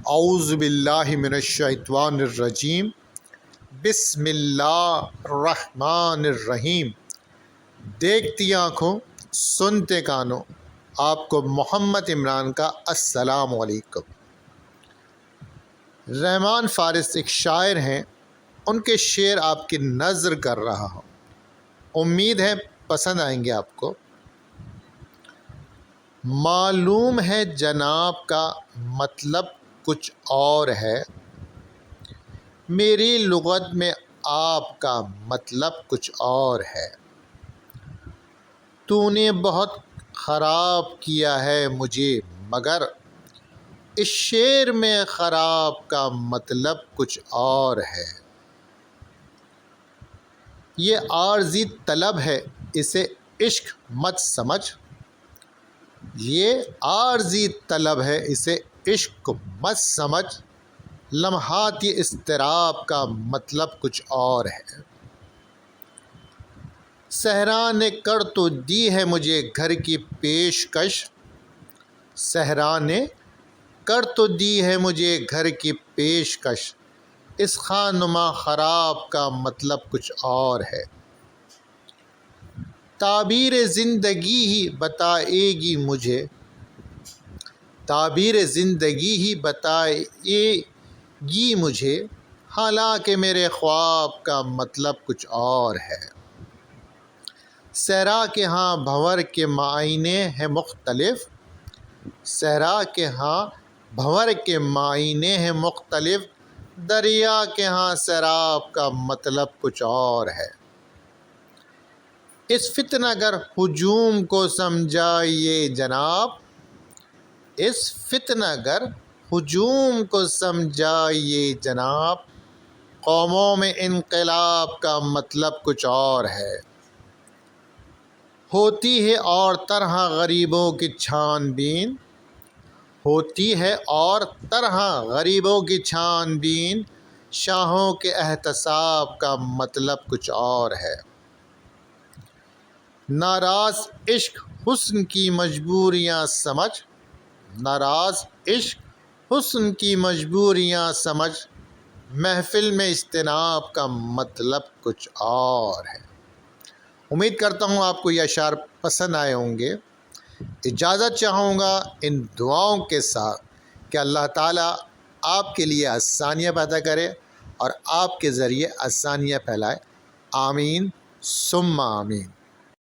اعوذ باللہ من الشیطان الرجیم بسم اللہ الرحمن الرحیم۔ دیکھتی آنکھوں سنتے کانوں، آپ کو محمد عمران کا السلام علیکم۔ رحمان فارس ایک شاعر ہیں، ان کے شعر آپ کی نظر کر رہا ہوں، امید ہے پسند آئیں گے آپ کو۔ معلوم ہے جناب کا مطلب کچھ اور ہے، میری لغت میں آپ کا مطلب کچھ اور ہے۔ تو نے بہت خراب کیا ہے مجھے، مگر اس شعر میں خراب کا مطلب کچھ اور ہے۔ یہ عارضی طلب ہے، اسے عشق مت سمجھ، یہ عارضی طلب ہے، اسے عشق مت سمجھ، لمحات یہ اضطراب کا مطلب کچھ اور ہے۔ صحرا نے کر تو دی ہے مجھے گھر کی پیشکش، صحرا نے کر تو دی ہے مجھے گھر کی پیشکش، اس خواہ نما خراب کا مطلب کچھ اور ہے۔ تعبیر زندگی ہی بتائے گی مجھے، تعبیر زندگی ہی بتائے گی مجھے، حالانکہ میرے خواب کا مطلب کچھ اور ہے۔ صحرا کے ہاں بھنور کے معائنے ہیں مختلف، صحرا کے ہاں بھنور کے معائنے ہیں مختلف، دریا کے ہاں سیراب کا مطلب کچھ اور ہے۔ اس فتنہ گر ہجوم کو سمجھائیے جناب، اس فتنہ گر ہجوم کو سمجھائیے جناب، قوموں میں انقلاب کا مطلب کچھ اور ہے۔ ہوتی ہے اور طرح غریبوں کی چھان بین، ہوتی ہے اور طرح غریبوں کی چھان بین، شاہوں کے احتساب کا مطلب کچھ اور ہے۔ ناراض عشق حسن کی مجبوریاں سمجھ، ناراض عشق حسن کی مجبوریاں سمجھ، محفل میں اجتناب کا مطلب کچھ اور ہے۔ امید کرتا ہوں آپ کو یہ اشعار پسند آئے ہوں گے۔ اجازت چاہوں گا ان دعاؤں کے ساتھ کہ اللہ تعالیٰ آپ کے لیے آسانیاں پیدا کرے اور آپ کے ذریعے آسانیاں پھیلائے۔ آمین ثم آمین۔